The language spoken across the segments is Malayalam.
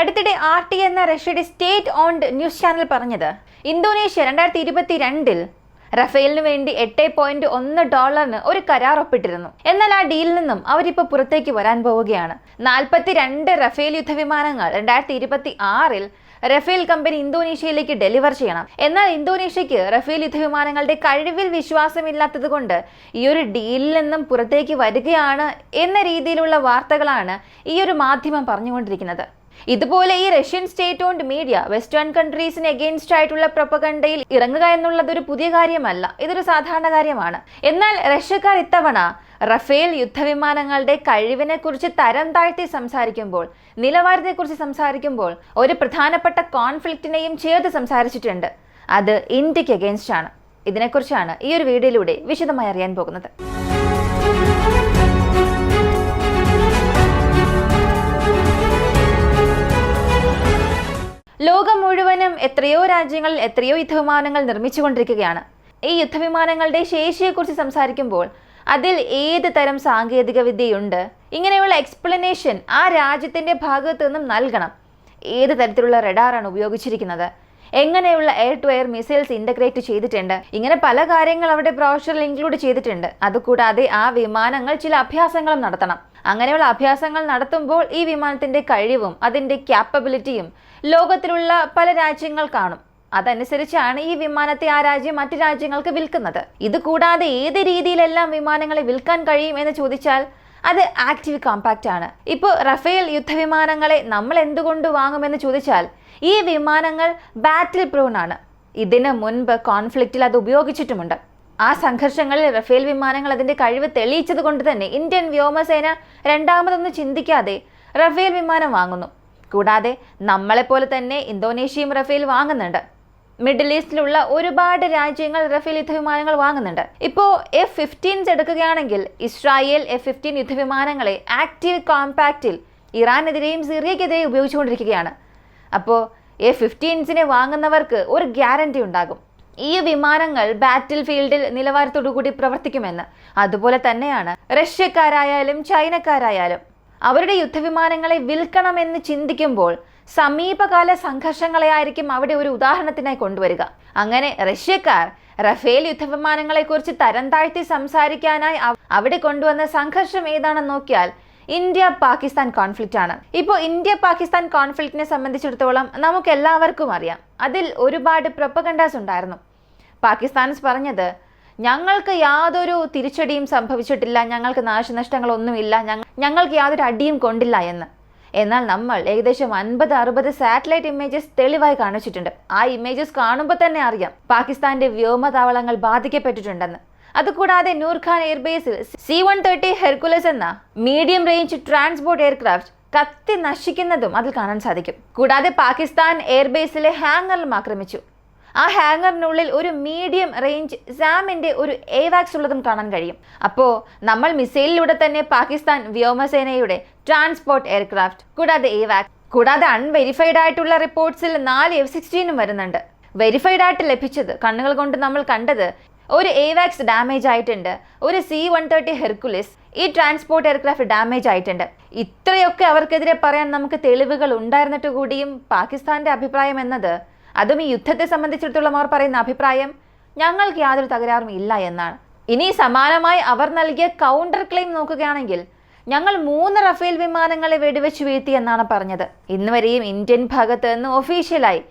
അടുത്തിടെ RT എന്ന റഷ്യയുടെ സ്റ്റേറ്റ് ഓൺഡ് ന്യൂസ് ചാനൽ പറഞ്ഞത് ഇന്തോനേഷ്യ 2022 റഫേലിന് വേണ്ടി $8.1 ഒരു കരാർ ഒപ്പിട്ടിരുന്നു. എന്നാൽ ആ ഡീലിൽ നിന്നും അവരിപ്പോൾ പുറത്തേക്ക് വരാൻ പോവുകയാണ്. 42 റഫേൽ യുദ്ധവിമാനങ്ങൾ 2026 റഫേൽ കമ്പനി ഇന്തോനേഷ്യയിലേക്ക് ഡെലിവർ ചെയ്യണം. എന്നാൽ ഇന്തോനേഷ്യക്ക് റഫേൽ യുദ്ധവിമാനങ്ങളുടെ കഴിവിൽ വിശ്വാസമില്ലാത്തത് കൊണ്ട് ഈ ഒരു ഡീലിൽ നിന്നും പുറത്തേക്ക് വരികയാണ് എന്ന രീതിയിലുള്ള വാർത്തകളാണ് ഈ ഒരു മാധ്യമം പറഞ്ഞുകൊണ്ടിരിക്കുന്നത്. ഇതുപോലെ ഈ Russian state owned media western കൺട്രീസിന് എഗെയിൻസ്റ്റ് ആയിട്ടുള്ള പ്രൊപ്പഗണ്ടയിൽ ഇറങ്ങുക എന്നുള്ളത് ഒരു പുതിയ കാര്യമല്ല, ഇതൊരു സാധാരണ കാര്യമാണ്. എന്നാൽ റഷ്യക്കാർ ഇത്തവണ റഫേൽ യുദ്ധവിമാനങ്ങളുടെ കഴിവിനെ കുറിച്ച് തരം താഴ്ത്തി സംസാരിക്കുമ്പോൾ, നിലവാരത്തെക്കുറിച്ച് സംസാരിക്കുമ്പോൾ ഒരു പ്രധാനപ്പെട്ട കോൺഫ്ലിക്റ്റിനെയും ചേർത്ത് സംസാരിച്ചിട്ടുണ്ട്. അത് ഇന്ത്യക്ക് എഗെയിൻസ്റ്റ് ആണ്. ഇതിനെക്കുറിച്ചാണ് ഈ ഒരു വീഡിയോയിലൂടെ വിശദമായി അറിയാൻ പോകുന്നത്. ലോകം മുഴുവനും എത്രയോ രാജ്യങ്ങളിൽ എത്രയോ യുദ്ധവിമാനങ്ങൾ നിർമ്മിച്ചുകൊണ്ടിരിക്കുകയാണ്. ഈ യുദ്ധവിമാനങ്ങളുടെ ശേഷിയെക്കുറിച്ച് സംസാരിക്കുമ്പോൾ അതിൽ ഏത് തരം സാങ്കേതിക വിദ്യയുണ്ട്, ഇങ്ങനെയുള്ള എക്സ്പ്ലനേഷൻ ആ രാജ്യത്തിൻ്റെ ഭാഗത്തു നിന്നും നൽകണം. ഏത് തരത്തിലുള്ള റഡാറാണ് ഉപയോഗിച്ചിരിക്കുന്നത്, എങ്ങനെയുള്ള air to air missiles integrate ചെയ്തിട്ടുണ്ട്, ഇങ്ങനെ പല കാര്യങ്ങൾ അവരുടെ ബ്രോഷറിൽ ഇൻക്ലൂഡ് ചെയ്തിട്ടുണ്ട്. അതുകൂടാതെ ആ വിമാനങ്ങൾ ചില അഭ്യാസങ്ങളും നടത്തണം. അങ്ങനെയുള്ള അഭ്യാസങ്ങൾ നടത്തുമ്പോൾ ഈ വിമാനത്തിൻ്റെ കഴിവും അതിൻ്റെ ക്യാപ്പബിലിറ്റിയും ലോകത്തിലുള്ള പല രാജ്യങ്ങൾ കാണും. അതനുസരിച്ചാണ് ഈ വിമാനത്തെ ആ രാജ്യം മറ്റു രാജ്യങ്ങൾക്ക് വിൽക്കുന്നത്. ഇത് കൂടാതെ ഏത് രീതിയിലെല്ലാം വിമാനങ്ങളെ വിൽക്കാൻ കഴിയും എന്ന് ചോദിച്ചാൽ അത് ആക്റ്റീവ് കോമ്പാക്റ്റ് ആണ്. ഇപ്പോൾ റഫേൽ യുദ്ധവിമാനങ്ങളെ നമ്മൾ എന്തുകൊണ്ട് വാങ്ങുമെന്ന് ചോദിച്ചാൽ ഈ വിമാനങ്ങൾ ബാറ്റിൽ പ്രൂൺ ആണ്. ഇതിന് മുൻപ് കോൺഫ്ലിക്റ്റിൽ അത് ഉപയോഗിച്ചിട്ടുമുണ്ട്. ആ സംഘർഷങ്ങളിൽ റഫേൽ വിമാനങ്ങൾ അതിൻ്റെ കഴിവ് തെളിയിച്ചത് കൊണ്ട് തന്നെ ഇന്ത്യൻ വ്യോമസേന രണ്ടാമതൊന്നും ചിന്തിക്കാതെ റഫേൽ വിമാനം വാങ്ങുന്നു. കൂടാതെ നമ്മളെപ്പോലെ തന്നെ ഇന്തോനേഷ്യയും റഫേൽ വാങ്ങുന്നുണ്ട്. മിഡിൽ ഈസ്റ്റിലുള്ള ഒരുപാട് രാജ്യങ്ങൾ റഫേൽ യുദ്ധവിമാനങ്ങൾ വാങ്ങുന്നുണ്ട്. ഇപ്പോൾ F-15s എടുക്കുകയാണെങ്കിൽ ഇസ്രായേൽ F-15 യുദ്ധവിമാനങ്ങളെ ആക്റ്റീവ് കോമ്പാക്റ്റിൽ ഇറാനെതിരെയും സിറിയക്കെതിരെയും ഉപയോഗിച്ചുകൊണ്ടിരിക്കുകയാണ്. അപ്പോൾ F-15സിനെ വാങ്ങുന്നവർക്ക് ഒരു ഗ്യാരണ്ടി ഉണ്ടാകും, ഈ വിമാനങ്ങൾ ബാറ്റിൽ ഫീൽഡിൽ നിലവാരത്തോടു കൂടി പ്രവർത്തിക്കുമെന്ന്. അതുപോലെ തന്നെയാണ് റഷ്യക്കാരായാലും ചൈനക്കാരായാലും അവരുടെ യുദ്ധവിമാനങ്ങളെ വിൽക്കണമെന്ന് ചിന്തിക്കുമ്പോൾ സമീപകാല സംഘർഷങ്ങളെ ആയിരിക്കും അവിടെ ഒരു ഉദാഹരണത്തിനായി കൊണ്ടുവരിക. അങ്ങനെ റഷ്യക്കാർ റഫേൽ യുദ്ധവിമാനങ്ങളെക്കുറിച്ച് തരം താഴ്ത്തി സംസാരിക്കാനായി അവിടെ കൊണ്ടുവന്ന സംഘർഷം ഏതാണെന്ന് നോക്കിയാൽ ഇന്ത്യ പാകിസ്ഥാൻ കോൺഫ്ലിക്റ്റ് ആണ്. ഇപ്പോൾ ഇന്ത്യ പാകിസ്ഥാൻ കോൺഫ്ലിക്റ്റിനെ സംബന്ധിച്ചിടത്തോളം നമുക്ക് എല്ലാവർക്കും അറിയാം, അതിൽ ഒരുപാട് പ്രൊപ്പഗണ്ടാസ് ഉണ്ടായിരുന്നു. പാകിസ്ഥാൻസ് പറഞ്ഞത് ഞങ്ങൾക്ക് യാതൊരു തിരിച്ചടിയും സംഭവിച്ചിട്ടില്ല, ഞങ്ങൾക്ക് നാശനഷ്ടങ്ങളൊന്നുമില്ല, ഞങ്ങൾക്ക് യാതൊരു അടിയും കൊണ്ടില്ല എന്ന്. എന്നാൽ നമ്മൾ ഏകദേശം 50-60 സാറ്റലൈറ്റ് ഇമേജസ് തെളിവായി കാണിച്ചിട്ടുണ്ട്. ആ ഇമേജസ് കാണുമ്പോൾ തന്നെ അറിയാം പാകിസ്ഥാന്റെ വ്യോമതാവളങ്ങൾ ബാധിക്കപ്പെട്ടിട്ടുണ്ടെന്ന്. അതുകൂടാതെ നൂർഖാൻ എയർബേസിൽ C-130 ഹെർക്കുലസ് എന്ന മീഡിയം റേഞ്ച് ട്രാൻസ്പോർട്ട് എയർക്രാഫ്റ്റ് കത്തി നശിക്കുന്നതും അതിൽ കാണാൻ സാധിക്കും. കൂടാതെ പാകിസ്ഥാൻ എയർബേസിലെ ഹാങ്ങറിലും ആക്രമിച്ചു. ആ ഹാങ്ങറിനുള്ളിൽ ഒരു മീഡിയം റേഞ്ച് സാമിന്റെ ഒരു AWACS ഉള്ളതും കാണാൻ കഴിയും. അപ്പോൾ നമ്മൾ മിസൈലിലൂടെ തന്നെ പാകിസ്ഥാൻ വ്യോമസേനയുടെ ട്രാൻസ്പോർട്ട് എയർക്രാഫ്റ്റ്, കൂടാതെ AWACS, കൂടാതെ അൺവെരിഫൈഡ് ആയിട്ടുള്ള റിപ്പോർട്ട്സിൽ 4 F-16 വരുന്നുണ്ട്. വെരിഫൈഡ് ആയിട്ട് ലഭിച്ചത്, കണ്ണുകൾ കൊണ്ട് നമ്മൾ കണ്ടത്, ഒരു AWACS ഡാമേജ് ആയിട്ടുണ്ട്, ഒരു C-130 ഹെർക്കുലിസ് ഈ ട്രാൻസ്പോർട്ട് എയർക്രാഫ്റ്റ് ഡാമേജ് ആയിട്ടുണ്ട്. ഇത്രയൊക്കെ അവർക്കെതിരെ പറയാൻ നമുക്ക് തെളിവുകൾ ഉണ്ടായിരുന്നിട്ട് കൂടിയും പാകിസ്ഥാന്റെ അഭിപ്രായം എന്നത്, അതും ഈ യുദ്ധത്തെ സംബന്ധിച്ചിടത്തോളം അവർ പറയുന്ന അഭിപ്രായം, ഞങ്ങൾക്ക് യാതൊരു തകരാറും ഇല്ല എന്നാണ്. ഇനി സമാനമായി അവർ നൽകിയ കൗണ്ടർ ക്ലെയിം നോക്കുകയാണെങ്കിൽ ഞങ്ങൾ 3 റഫേൽ വിമാനങ്ങളെ വെടിവെച്ച് വീഴ്ത്തി എന്നാണ് പറഞ്ഞത്. ഇന്ന് വരെയും ഇന്ത്യൻ ഭാഗത്ത് നിന്ന് ഒഫീഷ്യലായി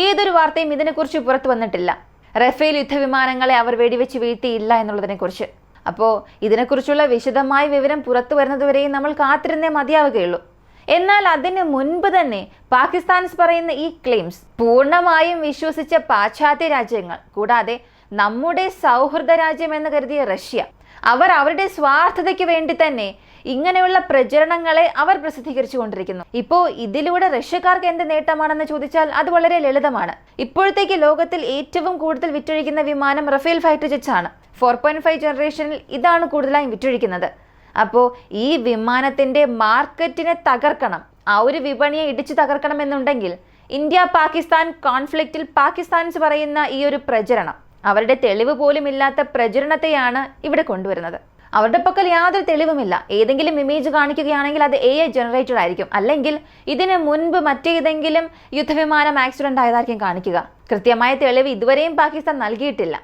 ഏതൊരു വാർത്തയും ഇതിനെക്കുറിച്ച് പുറത്തു വന്നിട്ടില്ല, റഫേൽ യുദ്ധവിമാനങ്ങളെ അവർ വെടിവെച്ച് വീഴ്ത്തിയില്ല എന്നുള്ളതിനെക്കുറിച്ച്. അപ്പോൾ ഇതിനെക്കുറിച്ചുള്ള വിശദമായ വിവരം പുറത്തു വരുന്നതുവരെയും നമ്മൾ കാത്തിരുന്നേ മതിയാവുകയുള്ളൂ. എന്നാൽ അതിന് മുൻപ് തന്നെ പാകിസ്ഥാൻസ് പറയുന്ന ഈ ക്ലെയിംസ് പൂർണ്ണമായും വിശ്വസിച്ച പാശ്ചാത്യ രാജ്യങ്ങൾ, കൂടാതെ നമ്മുടെ സൗഹൃദ രാജ്യം എന്ന് കരുതിയ റഷ്യ, അവർ അവരുടെ സ്വാർത്ഥതയ്ക്ക് വേണ്ടി തന്നെ ഇങ്ങനെയുള്ള പ്രചരണങ്ങളെ അവർ പ്രസിദ്ധീകരിച്ചു കൊണ്ടിരിക്കുന്നു. ഇപ്പോൾ ഇതിലൂടെ റഷ്യക്കാർക്ക് എന്ത് നേട്ടമാണെന്ന് ചോദിച്ചാൽ അത് വളരെ ലളിതമാണ്. ഇപ്പോഴത്തേക്ക് ലോകത്തിൽ ഏറ്റവും കൂടുതൽ വിറ്റഴിക്കുന്ന വിമാനം റഫേൽ ഫൈറ്റർ ജെറ്റ്സ് ആണ്. 4.5 ജനറേഷനിൽ ഇതാണ് കൂടുതലായും വിറ്റഴിക്കുന്നത്. അപ്പോൾ ഈ വിമാനത്തിൻ്റെ മാർക്കറ്റിനെ തകർക്കണം, ആ ഒരു വിപണിയെ ഇടിച്ചു തകർക്കണം എന്നുണ്ടെങ്കിൽ ഇന്ത്യ പാകിസ്ഥാൻ കോൺഫ്ലിക്റ്റിൽ പാകിസ്ഥാൻസ് പറയുന്ന ഈ ഒരു പ്രചരണം, അവരുടെ തെളിവ് പോലും ഇല്ലാത്ത പ്രചരണത്തെയാണ് ഇവിടെ കൊണ്ടുവരുന്നത്. അവരുടെ പക്കൽ യാതൊരു തെളിവുമില്ല. ഏതെങ്കിലും ഇമേജ് കാണിക്കുകയാണെങ്കിൽ അത് AI ജനറേറ്റഡ് ആയിരിക്കും, അല്ലെങ്കിൽ ഇതിന് മുൻപ് മറ്റേതെങ്കിലും യുദ്ധവിമാനം ആക്സിഡന്റ് ആയതായിരിക്കും കാണിക്കുക. കൃത്യമായ തെളിവ് ഇതുവരെയും പാകിസ്ഥാൻ നൽകിയിട്ടില്ല.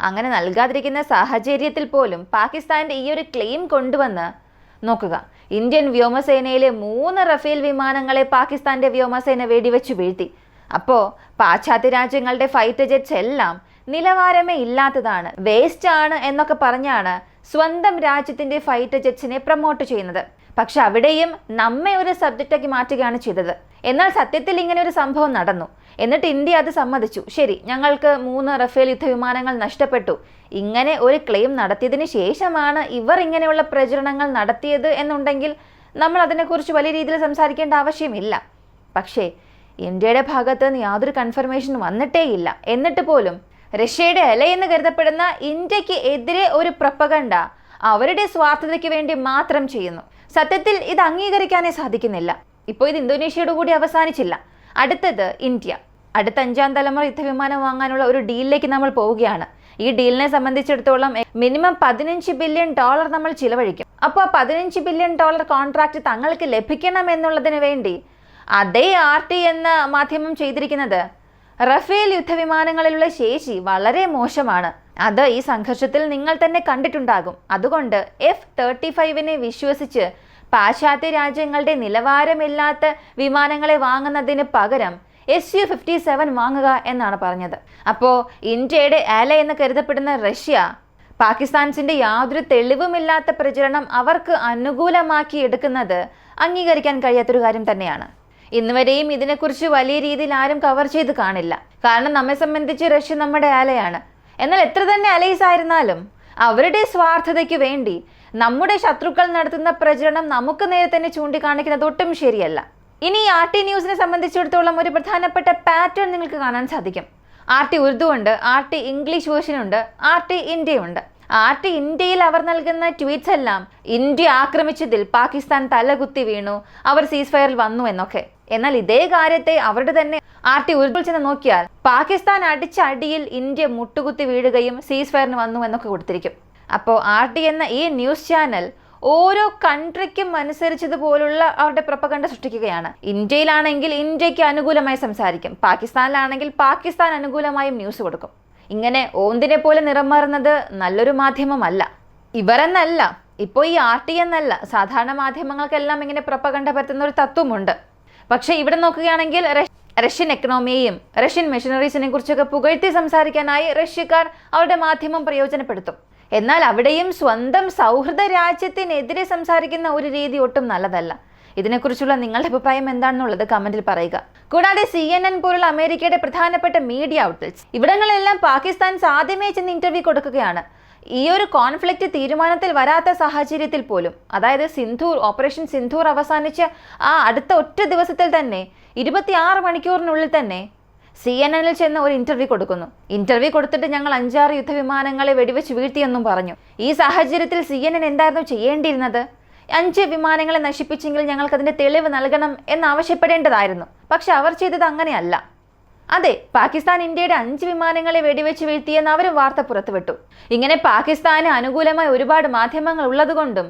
അങ്ങനെ നൽകാതിരിക്കുന്ന സാഹചര്യത്തിൽ പോലും പാകിസ്ഥാന്റെ ഈ ഒരു ക്ലെയിം കൊണ്ടുവന്ന് നോക്കുക. ഇന്ത്യൻ വ്യോമസേനയിലെ 3 റഫേൽ വിമാനങ്ങളെ പാകിസ്ഥാന്റെ വ്യോമസേന വെടിവെച്ചു വീഴ്ത്തി. അപ്പോൾ പാശ്ചാത്യ രാജ്യങ്ങളുടെ ഫൈറ്റർ ജെറ്റ്സ് എല്ലാം നിലവാരമേ ഇല്ലാത്തതാണ്, വേസ്റ്റ് ആണ് എന്നൊക്കെ പറഞ്ഞാണ് സ്വന്തം രാജ്യത്തിന്റെ ഫൈറ്റർ ജെറ്റ്സിനെ പ്രൊമോട്ട് ചെയ്യുന്നത്. പക്ഷെ അവിടെയും നമ്മെ ഒരു സബ്ജക്റ്റാക്കി മാറ്റുകയാണ് ചെയ്തത്. എന്നാൽ സത്യത്തിൽ ഇങ്ങനെ ഒരു സംഭവം നടന്നു. എന്നിട്ട് ഇന്ത്യ അത് സമ്മതിച്ചു. ശരി, ഞങ്ങൾക്ക് 3 റഫേൽ യുദ്ധവിമാനങ്ങൾ നഷ്ടപ്പെട്ടു. ഇങ്ങനെ ഒരു ക്ലെയിം നടത്തിയതിന് ശേഷമാണ് ഇവർ ഇങ്ങനെയുള്ള പ്രചരണങ്ങൾ നടത്തിയത് എന്നുണ്ടെങ്കിൽ നമ്മൾ അതിനെക്കുറിച്ച് വലിയ രീതിയിൽ സംസാരിക്കേണ്ട ആവശ്യമില്ല. പക്ഷേ ഇന്ത്യയുടെ ഭാഗത്ത് നിന്ന് യാതൊരു കൺഫർമേഷൻ വന്നിട്ടേയില്ല. എന്നിട്ട് പോലും റഷ്യയുടെ അലയെന്ന് കരുതപ്പെടുന്ന ഇന്ത്യക്ക് എതിരെ ഒരു പ്രൊപ്പഗണ്ട അവരുടെ സ്വാർത്ഥതയ്ക്ക് വേണ്ടി മാത്രം ചെയ്യുന്നു. സത്യത്തിൽ ഇത് അംഗീകരിക്കാനേ സാധിക്കുന്നില്ല. ഇപ്പോൾ ഇത് ഇന്തോനേഷ്യയോട് കൂടി അവസാനിച്ചില്ല. അടുത്തത് ഇന്ത്യ. അടുത്ത 5ാം തലമുറ യുദ്ധവിമാനം വാങ്ങാനുള്ള ഒരു ഡീലിലേക്ക് നമ്മൾ പോവുകയാണ്. ഈ ഡീലിനെ സംബന്ധിച്ചിടത്തോളം മിനിമം $15 ബില്യൺ നമ്മൾ ചിലവഴിക്കും. അപ്പോൾ ആ $15 ബില്യൺ കോൺട്രാക്ട് തങ്ങൾക്ക് ലഭിക്കണം എന്നുള്ളതിന് വേണ്ടി അതേ RT എന്ന മാധ്യമം ചെയ്തിരിക്കുന്നത് റഫേൽ യുദ്ധവിമാനങ്ങളിലുള്ള ശേഷി വളരെ മോശമാണ്. അത് ഈ സംഘർഷത്തിൽ നിങ്ങൾ തന്നെ കണ്ടിട്ടുണ്ടാകും. അതുകൊണ്ട് F-35നെ വിശ്വസിച്ച് പാശ്ചാത്യ രാജ്യങ്ങളുടെ നിലവാരമില്ലാത്ത വിമാനങ്ങളെ വാങ്ങുന്നതിന് പകരം Su-57 വാങ്ങുക എന്നാണ് പറഞ്ഞത്. അപ്പോൾ ഇന്ത്യയുടെ ആല എന്ന് കരുതപ്പെടുന്ന റഷ്യ പാകിസ്ഥാൻസിന്റെ യാതൊരു തെളിവുമില്ലാത്ത പ്രചരണം അവർക്ക് അനുകൂലമാക്കി എടുക്കുന്നത് അംഗീകരിക്കാൻ കഴിയാത്തൊരു കാര്യം തന്നെയാണ്. ഇന്നുവരെയും ഇതിനെക്കുറിച്ച് വലിയ രീതിയിൽ ആരും കവർ ചെയ്ത് കാണില്ല. കാരണം നമ്മെ സംബന്ധിച്ച് റഷ്യ നമ്മുടെ ആലയാണ്. എന്നാൽ എത്ര തന്നെ അലൈസ് ആയിരുന്നാലും അവരുടെ സ്വാർത്ഥതയ്ക്ക് വേണ്ടി നമ്മുടെ ശത്രുക്കൾ നടത്തുന്ന പ്രചരണം നമുക്ക് നേരെ തന്നെ ചൂണ്ടിക്കാണിക്കുന്നത് ഒട്ടും ശരിയല്ല. ഇനി RT ന്യൂസിനെ സംബന്ധിച്ചിടത്തോളം ഒരു പ്രധാനപ്പെട്ട പാറ്റേൺ നിങ്ങൾക്ക് കാണാൻ സാധിക്കും. RT ഉറുദു ഉണ്ട്, RT ഇംഗ്ലീഷ് വേർഷൻ ഉണ്ട്, RT ഇന്ത്യയുണ്ട്. RT ഇന്ത്യയിൽ അവർ നൽകുന്ന ട്വീറ്റ്സ് എല്ലാം ഇന്ത്യ ആക്രമിച്ചതിൽ പാകിസ്ഥാൻ തലകുത്തി വീണു, അവർ സീസ് ഫയറിൽ വന്നു എന്നൊക്കെ. എന്നാൽ ഇതേ കാര്യത്തെ അവരുടെ തന്നെ RT ഉറുദുവിൽ ചെന്ന് നോക്കിയാൽ പാകിസ്ഥാൻ അടിച്ച അടിയിൽ ഇന്ത്യ മുട്ടുകുത്തി വീഴുകയും സീസ് ഫയറിന് വന്നു എന്നൊക്കെ കൊടുത്തിരിക്കും. അപ്പോൾ RT എന്ന ഈ ന്യൂസ് ചാനൽ ഓരോ കൺട്രിക്കും അനുസരിച്ചതുപോലുള്ള അവരുടെ പ്രൊപ്പഗണ്ട സൃഷ്ടിക്കുകയാണ്. ഇന്ത്യയിലാണെങ്കിൽ ഇന്ത്യക്ക് അനുകൂലമായി സംസാരിക്കും, പാകിസ്ഥാനിലാണെങ്കിൽ പാകിസ്ഥാൻ അനുകൂലമായും ന്യൂസ് കൊടുക്കും. ഇങ്ങനെ ഓന്തിനെ പോലെ നിറം മാറുന്നത് നല്ലൊരു മാധ്യമമല്ല. ഇവരെന്നല്ല, ഇപ്പോൾ ഈ RT എന്നല്ല, സാധാരണ മാധ്യമങ്ങൾക്കെല്ലാം ഇങ്ങനെ പ്രൊപ്പഗണ്ട പരത്തുന്ന ഒരു തത്വമുണ്ട്. പക്ഷേ ഇവിടെ നോക്കുകയാണെങ്കിൽ റഷ്യൻ എക്കണോമിയെയും റഷ്യൻ മെഷീനറീസിനെ കുറിച്ചൊക്കെ പുകഴ്ത്തി സംസാരിക്കാനായി റഷ്യക്കാർ അവരുടെ മാധ്യമം പ്രയോജനപ്പെടുത്തും. എന്നാൽ അവിടെയും സ്വന്തം സൗഹൃദ രാജ്യത്തിനെതിരെ സംസാരിക്കുന്ന ഒരു രീതി ഒട്ടും നല്ലതല്ല. ഇതിനെക്കുറിച്ചുള്ള നിങ്ങളുടെ അഭിപ്രായം എന്താണെന്നുള്ളത് കമന്റിൽ പറയുക. കൂടാതെ CNN പോലുള്ള അമേരിക്കയുടെ പ്രധാനപ്പെട്ട മീഡിയ ഔട്ട്ലെറ്റ്സ് ഇവിടങ്ങളിലെല്ലാം പാകിസ്ഥാൻ ആദ്യമേ ചെന്ന് ഇന്റർവ്യൂ കൊടുക്കുകയാണ്. ഈ ഒരു കോൺഫ്ലിക്റ്റ് തീരുമാനത്തിൽ വരാത്ത സാഹചര്യത്തിൽ പോലും, അതായത് ഓപ്പറേഷൻ സിന്ധൂർ അവസാനിച്ച ആ അടുത്ത ഒറ്റ ദിവസത്തിൽ തന്നെ 26 മണിക്കൂറിനുള്ളിൽ തന്നെ CNN ചെന്ന് ഒരു ഇന്റർവ്യൂ കൊടുക്കുന്നു. ഇന്റർവ്യൂ കൊടുത്തിട്ട് ഞങ്ങൾ 5-6 യുദ്ധവിമാനങ്ങളെ വെടിവെച്ച് വീഴ്ത്തിയെന്നും പറഞ്ഞു. ഈ സാഹചര്യത്തിൽ CNN എന്തായിരുന്നു ചെയ്യേണ്ടിയിരുന്നത്? 5 വിമാനങ്ങളെ നശിപ്പിച്ചെങ്കിൽ ഞങ്ങൾക്ക് അതിന്റെ തെളിവ് നൽകണം എന്നാവശ്യപ്പെടേണ്ടതായിരുന്നു. പക്ഷെ അവർ ചെയ്തത് അങ്ങനെയല്ല. അതെ, പാകിസ്ഥാൻ ഇന്ത്യയുടെ 5 വിമാനങ്ങളെ വെടിവെച്ച് വീഴ്ത്തിയെന്ന് അവരും വാർത്ത പുറത്തുവിട്ടു. ഇങ്ങനെ പാകിസ്ഥാന് അനുകൂലമായ ഒരുപാട് മാധ്യമങ്ങൾ ഉള്ളതുകൊണ്ടും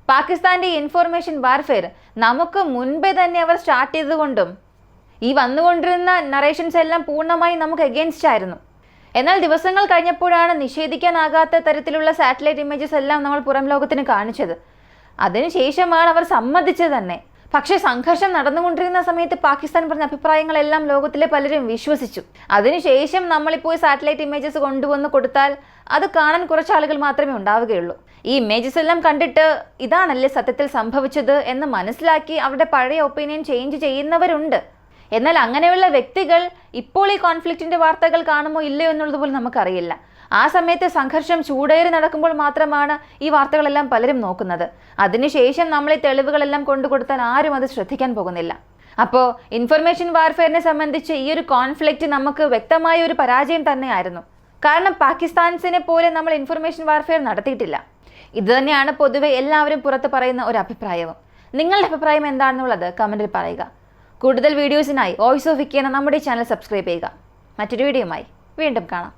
പാകിസ്ഥാന്റെ ഇൻഫോർമേഷൻ വാർഫെയർ നമുക്ക് മുൻപേ തന്നെ അവർ സ്റ്റാർട്ട് ചെയ്തതുകൊണ്ടും ഈ വന്നുകൊണ്ടിരുന്ന നറേഷൻസ് എല്ലാം പൂർണ്ണമായി നമുക്ക് എഗെയിൻസ്റ്റ് ആയിരുന്നു. എന്നാൽ ദിവസങ്ങൾ കഴിഞ്ഞപ്പോഴാണ് നിഷേധിക്കാനാകാത്ത തരത്തിലുള്ള സാറ്റലൈറ്റ് ഇമേജസ് എല്ലാം നമ്മൾ പുറം ലോകത്തിന് കാണിച്ചത്. അതിനുശേഷമാണ് അവർ സമ്മതിച്ചത് തന്നെ. പക്ഷേ സംഘർഷം നടന്നുകൊണ്ടിരുന്ന സമയത്ത് പാകിസ്ഥാൻ പറഞ്ഞ അഭിപ്രായങ്ങളെല്ലാം ലോകത്തിലെ പലരും വിശ്വസിച്ചു. അതിനുശേഷം നമ്മളിപ്പോൾ സാറ്റലൈറ്റ് ഇമേജസ് കൊണ്ടുവന്ന് കൊടുത്താൽ അത് കാണാൻ കുറച്ച് ആളുകൾ മാത്രമേ ഉണ്ടാവുകയുള്ളൂ. ഈ ഇമേജസ് എല്ലാം കണ്ടിട്ട് ഇതാണല്ലേ സത്യത്തിൽ സംഭവിച്ചത് എന്ന് മനസ്സിലാക്കി അവരുടെ പഴയ ഒപ്പീനിയൻ ചേഞ്ച് ചെയ്യുന്നവരുണ്ട്. എന്നാൽ അങ്ങനെയുള്ള വ്യക്തികൾ ഇപ്പോൾ ഈ കോൺഫ്ലിക്റ്റിന്റെ വാർത്തകൾ കാണുമോ ഇല്ലയോ എന്നുള്ളത് പോലും നമുക്കറിയില്ല. ആ സമയത്ത് സംഘർഷം ചൂടേറി നടക്കുമ്പോൾ മാത്രമാണ് ഈ വാർത്തകളെല്ലാം പലരും നോക്കുന്നത്. അതിനുശേഷം നമ്മൾ ഈ തെളിവുകളെല്ലാം കൊണ്ടുകൊടുത്താൽ ആരും അത് ശ്രദ്ധിക്കാൻ പോകുന്നില്ല. അപ്പോൾ ഇൻഫർമേഷൻ വാർഫെയറിനെ സംബന്ധിച്ച് ഈ ഒരു കോൺഫ്ലിക്റ്റ് നമുക്ക് വ്യക്തമായ ഒരു പരാജയം തന്നെയായിരുന്നു. കാരണം പാകിസ്ഥാൻസിനെ പോലെ നമ്മൾ ഇൻഫർമേഷൻ വാർഫെയർ നടത്തിയിട്ടില്ല. ഇത് തന്നെയാണ് പൊതുവെ എല്ലാവരും പുറത്ത് പറയുന്ന ഒരു അഭിപ്രായവും. നിങ്ങളുടെ അഭിപ്രായം എന്താണെന്നുള്ളത് കമന്റിൽ പറയുക. കൂടുതൽ വീഡിയോസിനായി വോയിസ് ഓഫ് വിക്കി എന്ന നമ്മുടെ ചാനൽ സബ്സ്ക്രൈബ് ചെയ്യുക. മറ്റൊരു വീഡിയോയുമായി വീണ്ടും കാണാം.